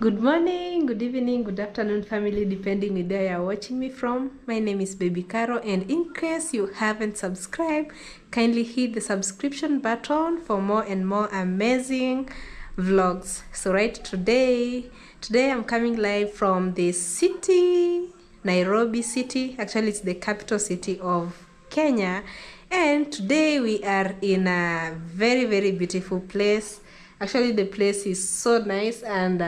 Good morning, good evening, good afternoon, family, depending on where you're watching me from. My name is Baby Caro, and in case you haven't subscribed, kindly hit the subscription button for more and more amazing vlogs. So today I'm coming live from the city, Nairobi city. Actually, it's the capital city of Kenya, and today we are in a very beautiful place. Actually, the place is so nice, and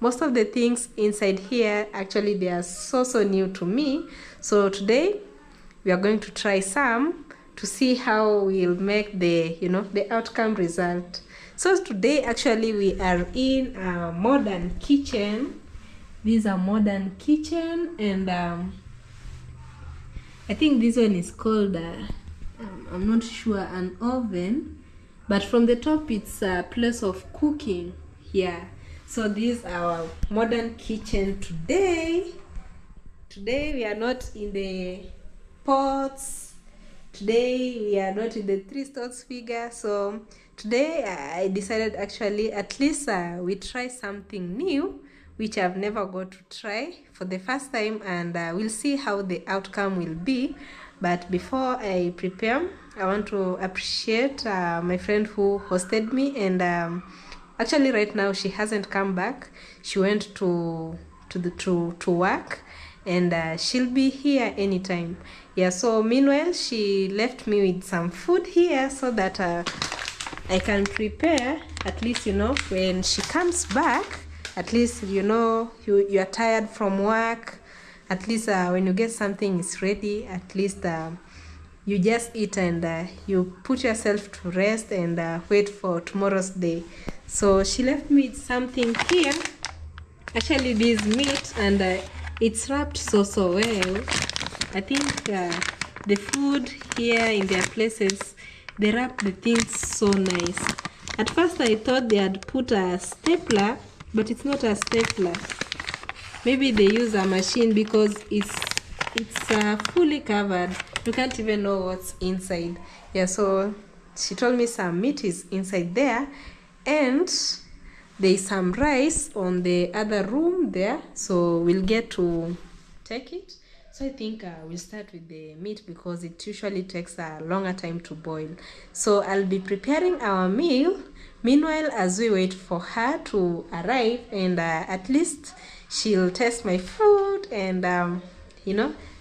most of the things inside here, actually, they are so new to me. So today we are going to try some to see how we'll make the outcome result. So today actually we are in a modern kitchen. These are modern kitchen, and I think this one is called I'm not sure, an oven, but from the top it's a place of cooking. Yeah, so this is our modern kitchen today. We are not in the pots. Today we are not in the three stores figure. So today I decided actually at least we try something new which I've never got to try for the first time, and we'll see how the outcome will be. But before I prepare, I want to appreciate my friend who hosted me, and actually right now she hasn't come back. She went to work, and she'll be here anytime. Yeah, so meanwhile she left me with some food here so that I can prepare, at least when she comes back, at least you're tired from work, at least when you get something is ready, at least you just eat, and you put yourself to rest, and wait for tomorrow's day. So she left me with something here. Actually, this meat, and it's wrapped so well. I think the food here in their places, they wrap the things so nice. At first I thought they had put a stapler, but it's not a stapler. Maybe they use a machine because it's fully covered. You can't even know what's inside. Yeah, so she told me some meat is inside there, and there's some rice on the other room there, so we'll get to take it. So I think we'll start with the meat because it usually takes a longer time to boil. So I'll be preparing our meal meanwhile as we wait for her to arrive, and at least she'll taste my food, and I'm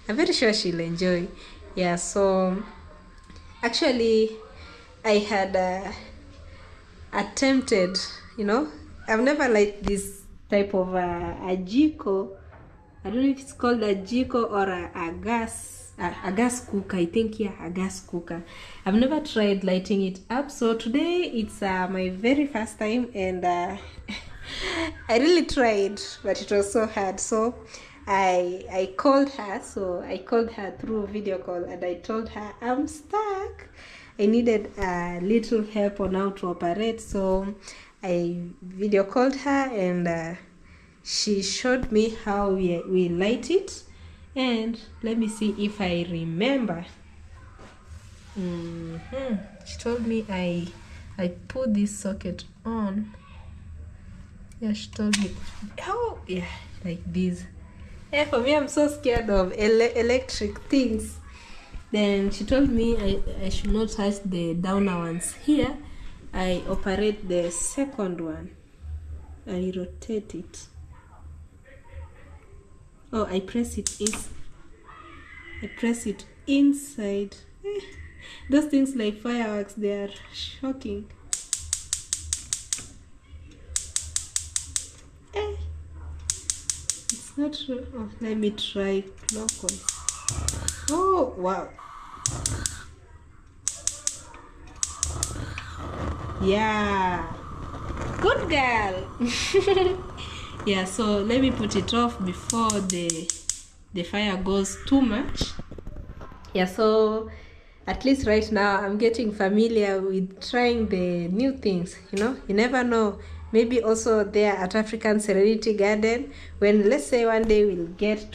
very sure she'll enjoy. Yeah, so actually I had attempted, I've never liked this type of a jiko. I don't know if it's called a jiko or a gas cooker. I think, yeah, a gas cooker. I've never tried lighting it up, so today it's my very first time, and I really tried, but it was so hard. So I called her. So I called her through video call, and I told her I'm stuck. I needed a little help on how to operate. So I video called her, and she showed me how we light it, and let me see if I remember. She told me I put this socket on. Yeah, she told me, oh yeah, like this. Yeah, for me, I'm so scared of electric things. Then she told me I should not touch the downer ones here. I operate the second one. I rotate it. Oh, I press it inside. Those things like fireworks, they are shocking. It's not true. Oh, let me try clockwise. Oh, wow. Yeah, good girl. Yeah, so let me put it off before the fire goes too much. Yeah, so at least right now I'm getting familiar with trying the new things. You never know. Maybe also there at African Serenity Garden, when let's say one day we'll get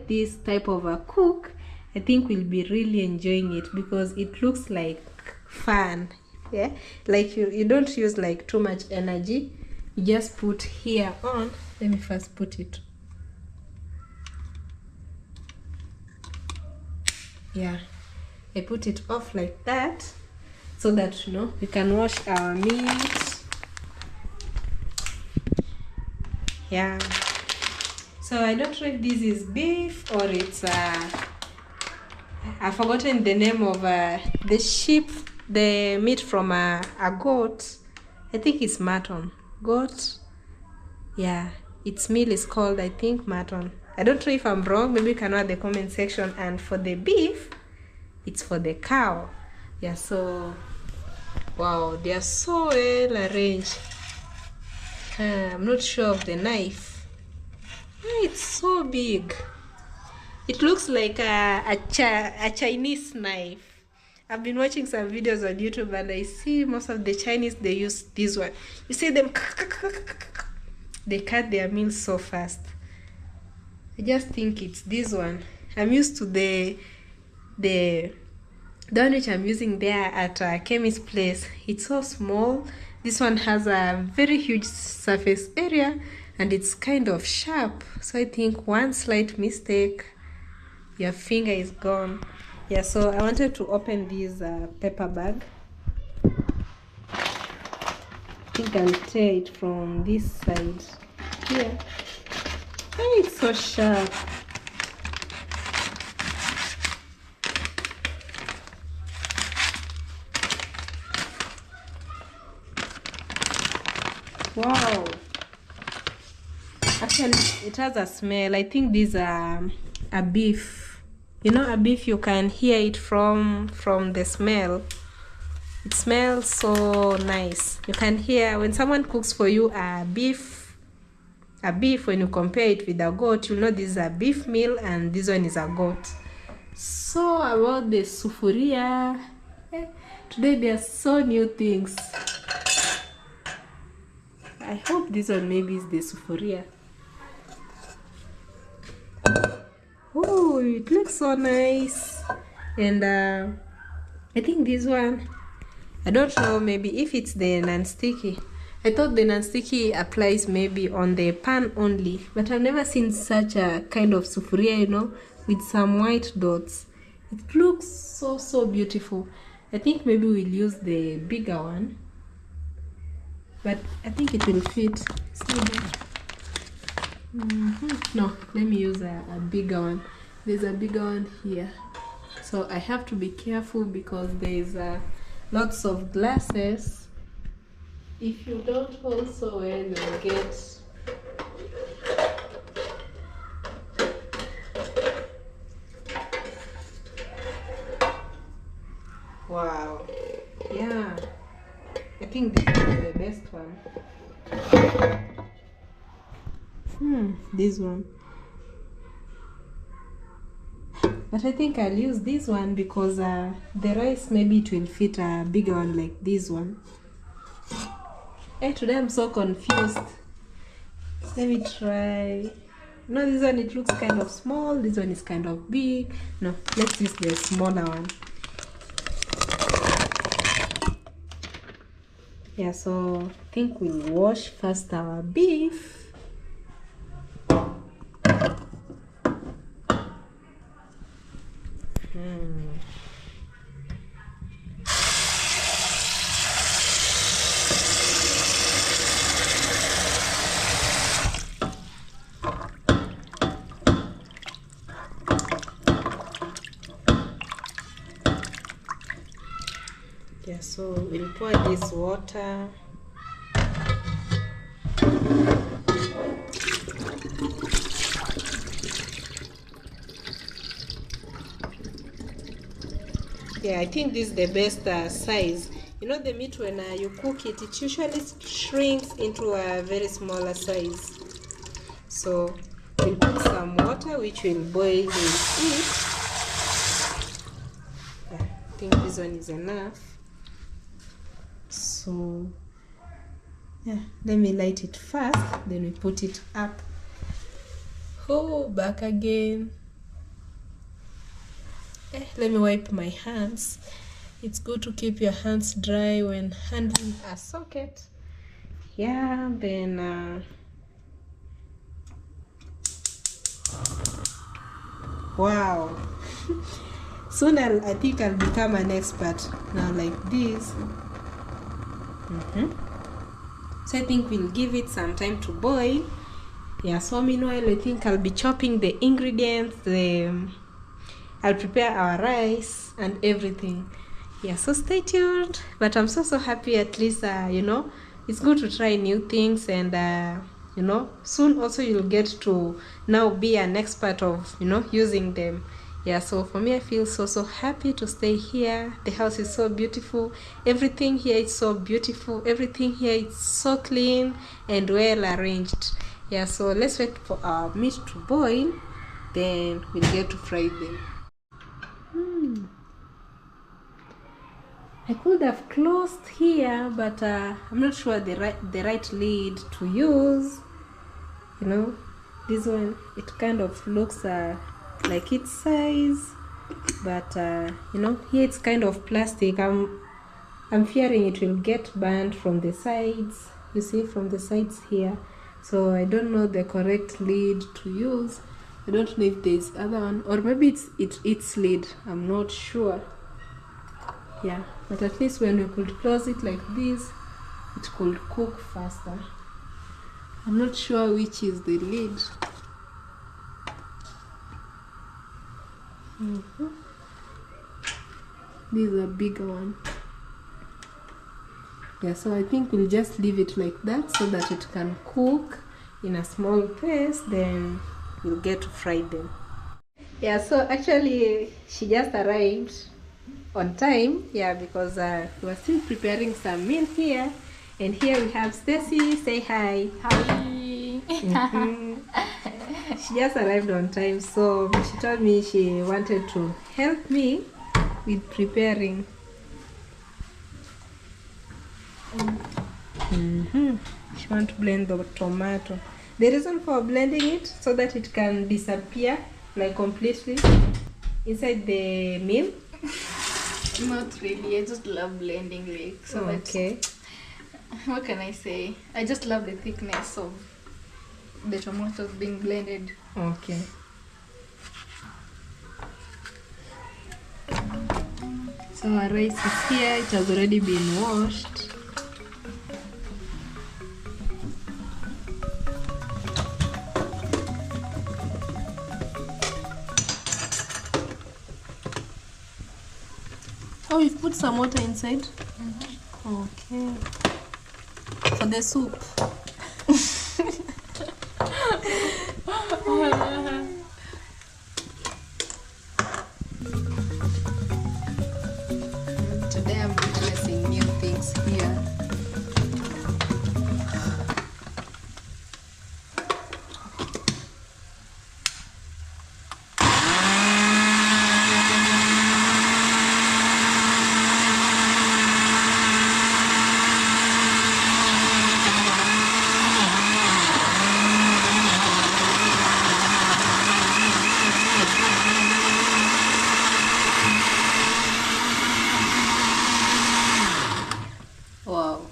this type of a cook, I think we'll be really enjoying it because it looks like fun. Yeah, like you don't use like too much energy. you just put here on. Let me first put it. Yeah, I put it off like that so that, you know, we can wash our meat. Yeah, so I don't know if this is beef or it's I've forgotten the name of the sheep, the meat from a goat. I think it's mutton. Goat. Yeah, its meal is called, I think, mutton. I don't know if I'm wrong. Maybe you can know in the comment section. And for the beef, it's for the cow. Yeah, so wow, they are so well arranged. I'm not sure of the knife. It's so big. It looks like a Chinese knife. I've been watching some videos on YouTube and I see most of the Chinese, they use this one. You see them, they cut their meals so fast. I just think it's this one. I'm used to the one which I'm using there at a chemist place. It's so small. This one has a very huge surface area and it's kind of sharp. So I think one slight mistake, your finger is gone. Yeah, so I wanted to open this paper bag. I think I'll tear it from this side here. Oh, it's so sharp. Wow. Actually, it has a smell. I think these are a beef. You know, a beef, you can hear it from the smell. It smells so nice. You can hear when someone cooks for you a beef, when you compare it with a goat, you know this is a beef meal and this one is a goat. So about the sufuria, today there are so new things. I hope this one maybe is the sufuria. Oh, it looks so nice. And I think this one, I don't know, maybe if it's the non-sticky. I thought the non-sticky applies maybe on the pan only, but I've never seen such a kind of sufuria, you know, with some white dots. It looks so beautiful. I think maybe we'll use the bigger one, but I think it will fit. No, let me use a bigger one. There's a bigger one here, so I have to be careful because there's lots of glasses. If you don't hold so well, you'll get wow. Yeah, I think this is the best one. This one, but I think I'll use this one because the rice, maybe it will fit a bigger one like this one. Today I'm so confused. Let me try. No, this one, it looks kind of small. This one is kind of big. No, let's use the smaller one. Yeah, so I think we'll wash first our beef. Yeah, so we'll pour this water. Yeah, I think this is the best size. You know, the meat, when you cook it, it usually shrinks into a very smaller size. So we'll put some water which will boil in it. Yeah, I think this one is enough. So yeah, let me light it first, then we put it up. Oh, back again. Let me wipe my hands. It's good to keep your hands dry when handling a socket. yeah, then wow. Soon I think I'll become an expert now like this. So I think we'll give it some time to boil. Yeah, so meanwhile I think I'll be chopping the ingredients, I'll prepare our rice and everything. Yeah, so stay tuned. But I'm so happy, at least you know, it's good to try new things, and you know, soon also you'll get to now be an expert of, you know, using them. Yeah, so for me I feel so happy to stay here. The house is so beautiful, everything here is so beautiful, everything here is so clean and well arranged. Yeah, so let's wait for our meat to boil, then we'll get to fry them. I could have closed here, but I'm not sure the right lid to use. You know, this one, it kind of looks like its size, but you know, here it's kind of plastic. I'm fearing it will get burned from the sides. You see, from the sides here. So I don't know the correct lid to use. I don't know if there's other one, or maybe it's its lid. I'm not sure. Yeah, but at least when we could close it like this, it could cook faster. I'm not sure which is the lid. This is a bigger one. Yeah, so I think we'll just leave it like that so that it can cook in a small pace, then we'll get to fry them. Yeah, so actually she just arrived on time, yeah, because we were still preparing some meal here, and here we have Stacy. Say hi. Hi. She just arrived on time, so she told me she wanted to help me with preparing. She wants to blend the tomato. The reason for blending it so that it can disappear like completely inside the meal. Not really. I just love blending, like, so okay. What can I say? I just love the thickness of the tomatoes being blended. Okay. So our rice is here. It has already been washed. Oh, you've put some water inside? Okay. For the soup. Today I'm witnessing new things here. Wow.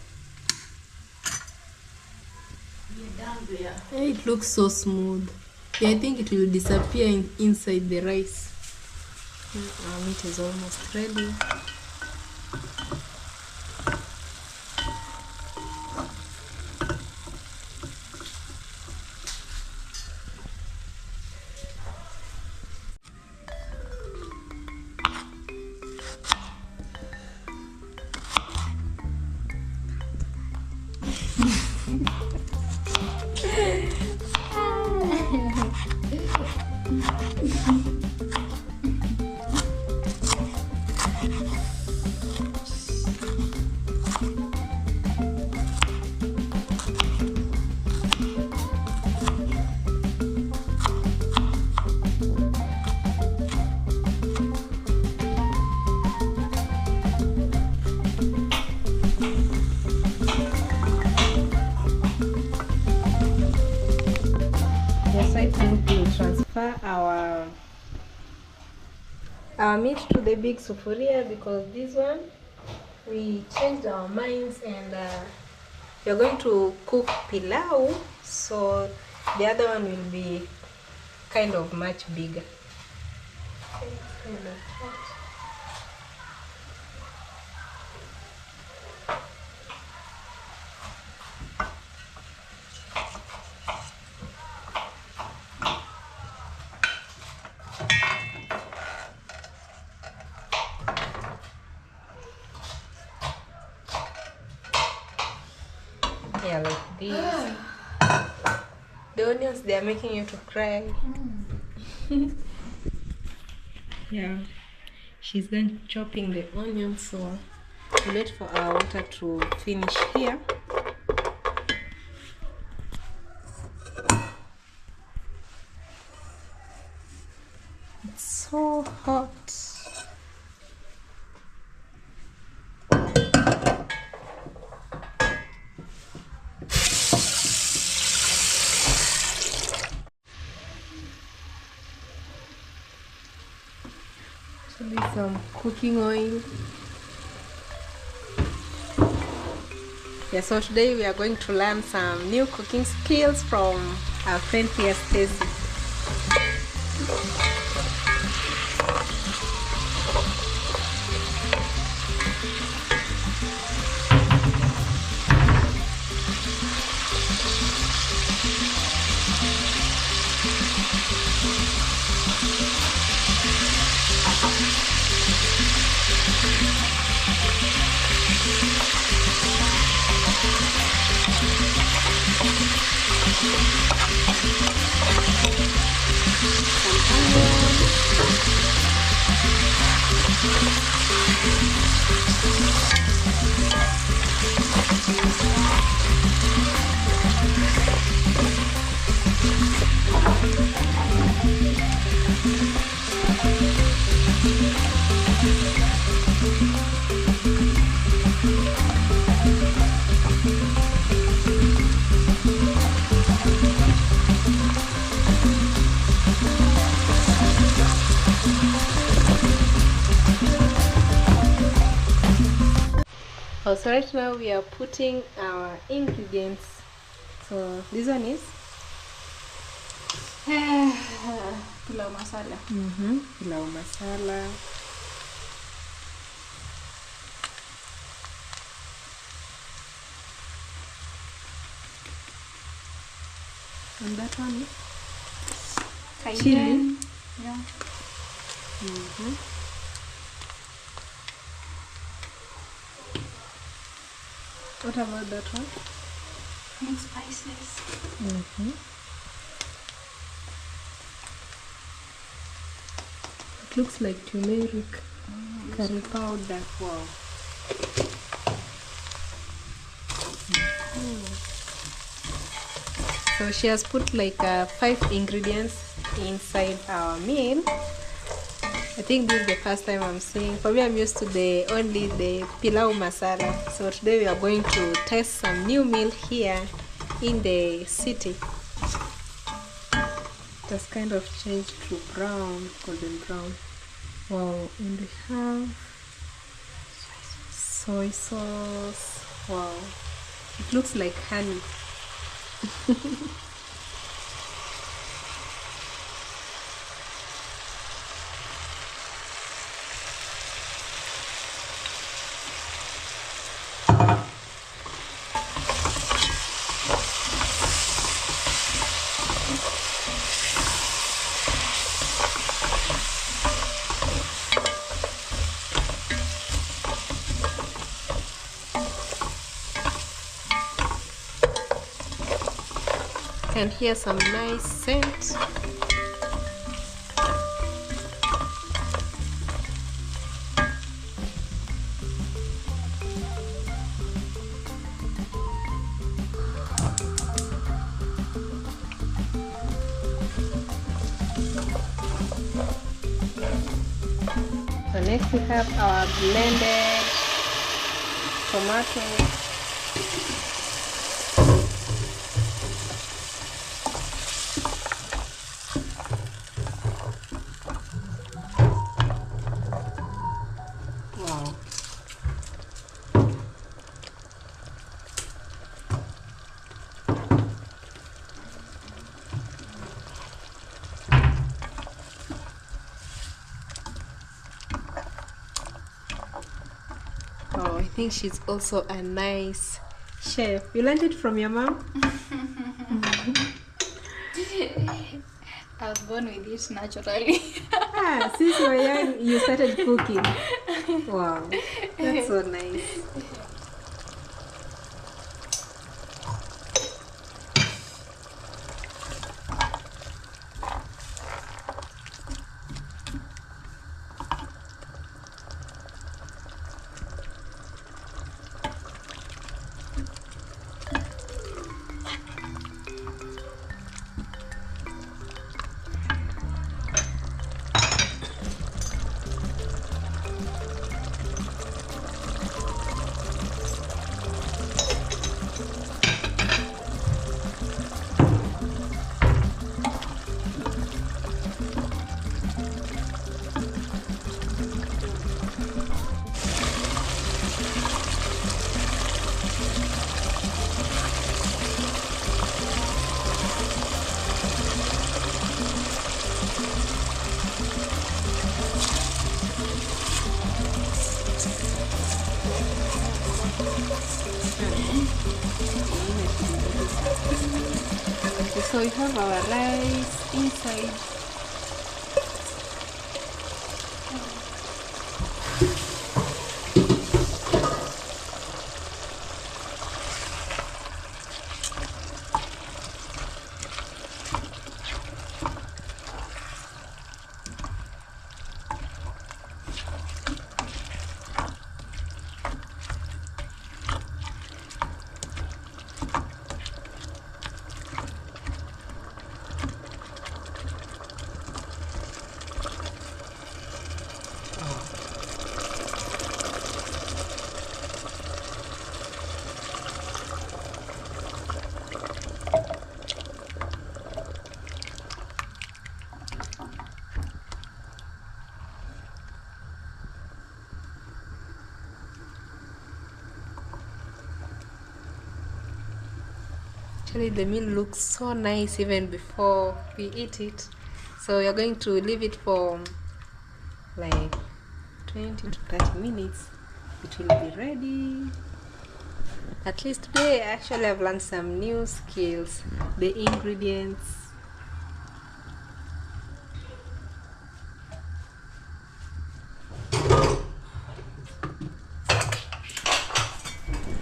It looks so smooth. Yeah, I think it will disappear inside the rice. Our meat is almost ready. Yes, I think we'll transfer our meat to the big sufuria, because this one we changed our minds and We're going to cook pilau, so the other one will be kind of much bigger. Yeah, like this. The onions, they are making you to cry. Yeah, she's done chopping the onions, so wait for our water to finish here. It's so hot. So there's some cooking oil. Yeah, so today we are going to learn some new cooking skills from our friend here, Stacy. So right now we are putting our ingredients. So this one is pilau masala. pilau masala. And that one is Cayenne. Yeah. What about that one? And spices. It looks like turmeric, curry powder. Wow. So she has put like 5 ingredients inside our meal. I think this is the first time I'm seeing. For me, I'm used to only the pilau masala. So today we are going to test some new meal here in the city. It has kind of changed to brown, golden brown. Wow, and we have soy sauce. Wow, it looks like honey. And here's some nice scent. So next we have our blended tomato. think she's also a nice chef. You learned it from your mom? I was born with it naturally. Since you were young, you started cooking. Wow, that's so nice. So we have our rice inside. Actually, the meal looks so nice even before we eat it. So we are going to leave it for like 20 to 30 minutes. It will be ready. At least today, actually, I've learned some new skills. The ingredients.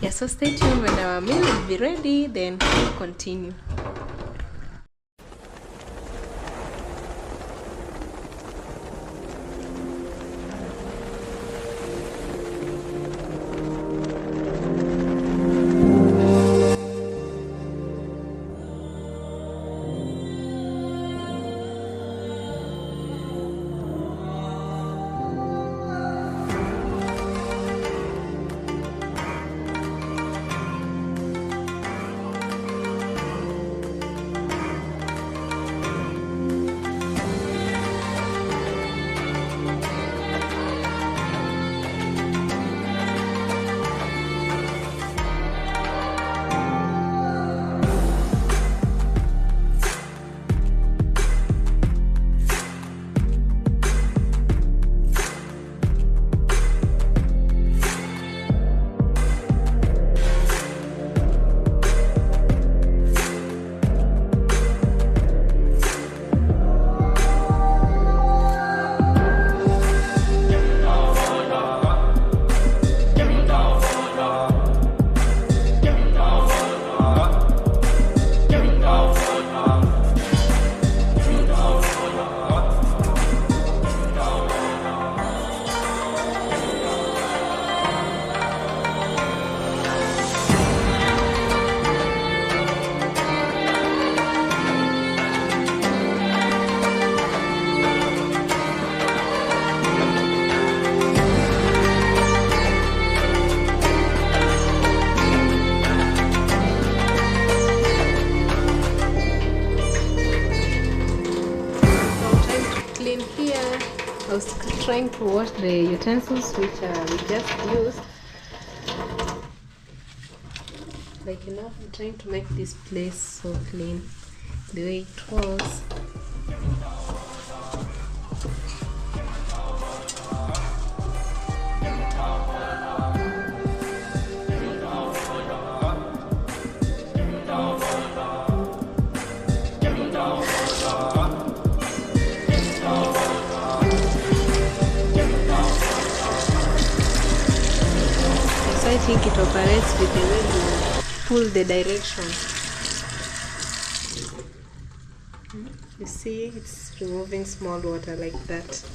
Yeah, so stay tuned. When our meal will be ready, then we'll continue. I was trying to wash the utensils which we just used. Like, you know, I'm trying to make this place so clean the way it was. think it operates with the way you pull the direction. You see, it's removing small water like that.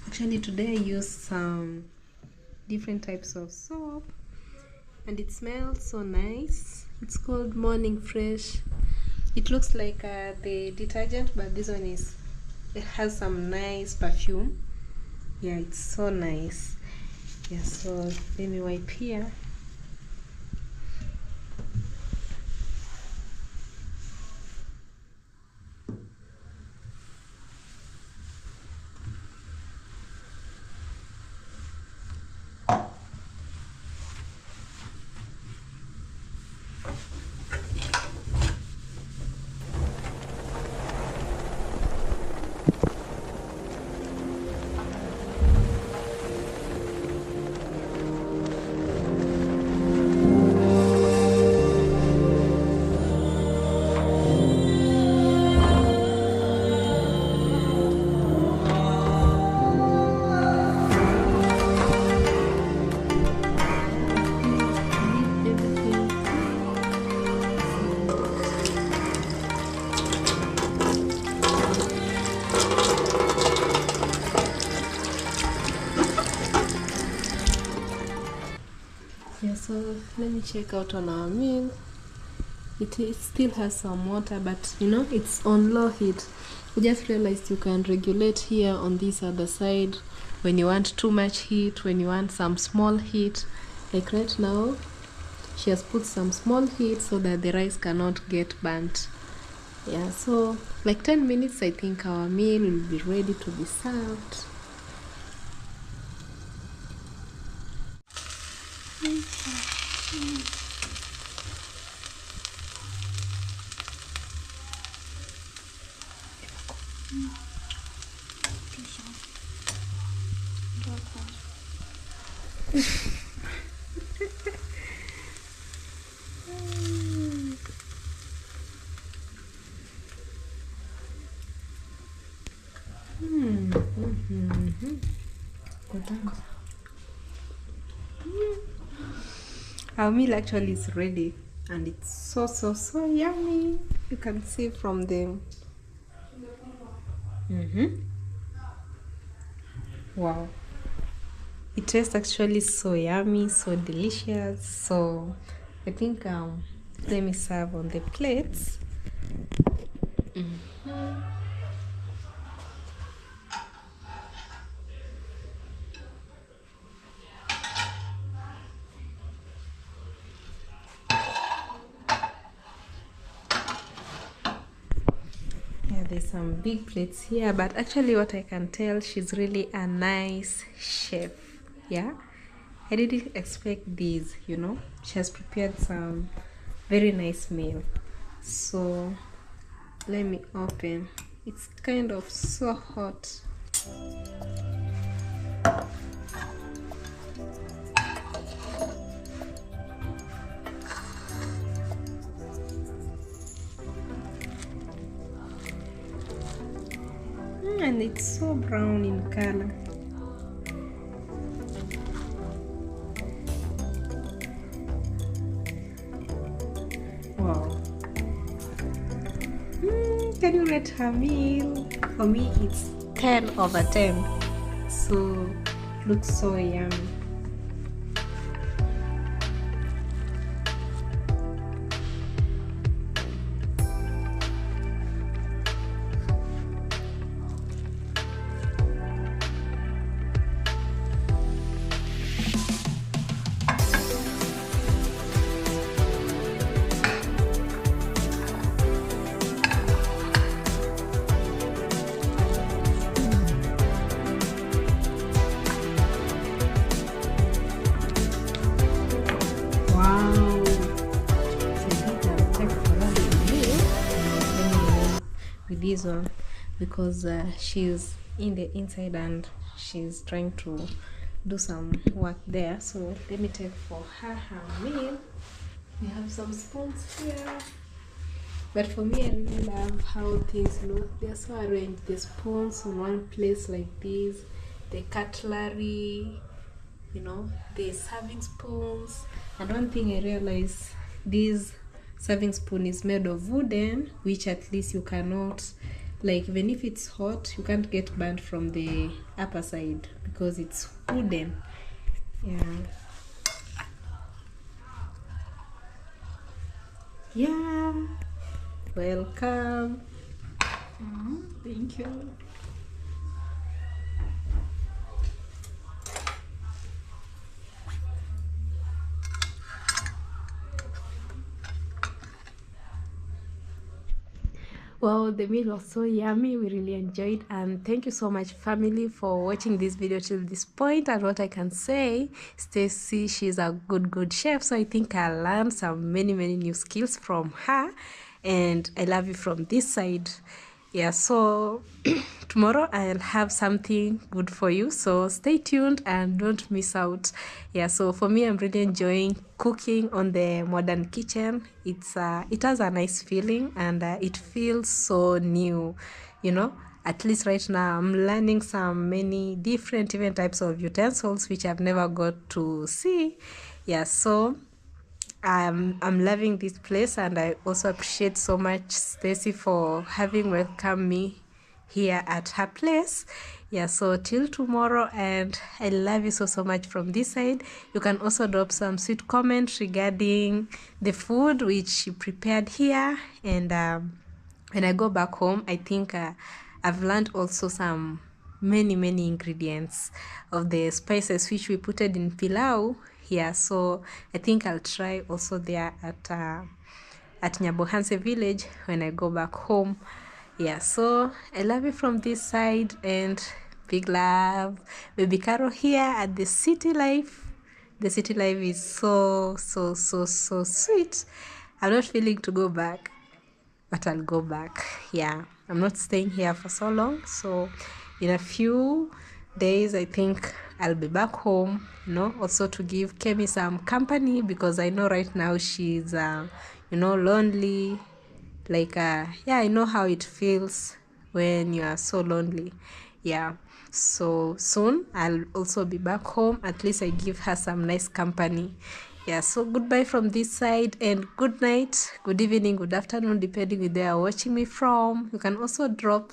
Actually, today I used some different types of soap and it smells so nice. It's called Morning Fresh. It looks like the detergent, but this one it has some nice perfume. Yeah, it's so nice. Yeah, so let me wipe here. Yeah, so let me check out on our meal. It still has some water, but you know, it's on low heat. I just realized you can regulate here on this other side when you want too much heat, when you want some small heat. Like right now, she has put some small heat so that the rice cannot get burnt. Yeah, so like 10 minutes, I think our meal will be ready to be served. Our meal actually is ready and it's so yummy. You can see from the wow, it tastes actually so yummy, so delicious. So I think let me serve on the plates. There's some big plates here, but actually what I can tell, she's really a nice chef. Yeah, I didn't expect this, you know. She has prepared some very nice meal. So let me open. It's kind of so hot. And it's so brown in color. Wow. Can you rate her meal? For me, it's 10/10. So, looks so yummy. this one because she's in the inside and she's trying to do some work there. So let me take for her meal. We have some spoons here, but for me I really love how things look. They're so arranged, the spoons on one place like this, the cutlery, you know, the serving spoons. And one thing I realized, this serving spoon is made of wooden, which at least you cannot, like, even if it's hot, you can't get burnt from the upper side because it's wooden. Yeah, welcome. Thank you. Well, the meal was so yummy. We really enjoyed, and thank you so much, family, for watching this video till this point. And what I can say, Stacy, she's a good chef, so I think I learned some many new skills from her, and I love you from this side. Yeah, so tomorrow I'll have something good for you, so stay tuned and don't miss out. Yeah, so for me, I'm really enjoying cooking on the modern kitchen. It has a nice feeling, and it feels so new, you know. At least right now I'm learning some many different even types of utensils which I've never got to see. Yeah, so I'm loving this place, and I also appreciate so much Stacy for having welcomed me here at her place. Yeah, so till tomorrow, and I love you so much from this side. You can also drop some sweet comments regarding the food which she prepared here, and when I go back home, I think I've learned also some many ingredients of the spices which we put it in pilau. Yeah, so I think I'll try also there at Nyabohanse village when I go back home. Yeah, so I love you from this side, and big love, baby Caro here at the city life. The city life is so sweet. I'm not feeling to go back, but I'll go back. Yeah, I'm not staying here for so long, so in a few days I think I'll be back home, you know, also to give Kemi some company, because I know right now she's lonely. Like yeah, I know how it feels when you are so lonely. Yeah, so soon I'll also be back home. At least I give her some nice company. Yeah, so goodbye from this side, and good night, good evening, good afternoon, depending where you are watching me from. You can also drop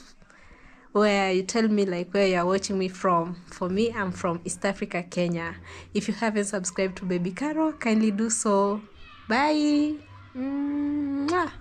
where you tell me like where you're watching me from. For me, I'm from East Africa, Kenya. If you haven't subscribed to Baby Caro, kindly do so. Bye. Mwah.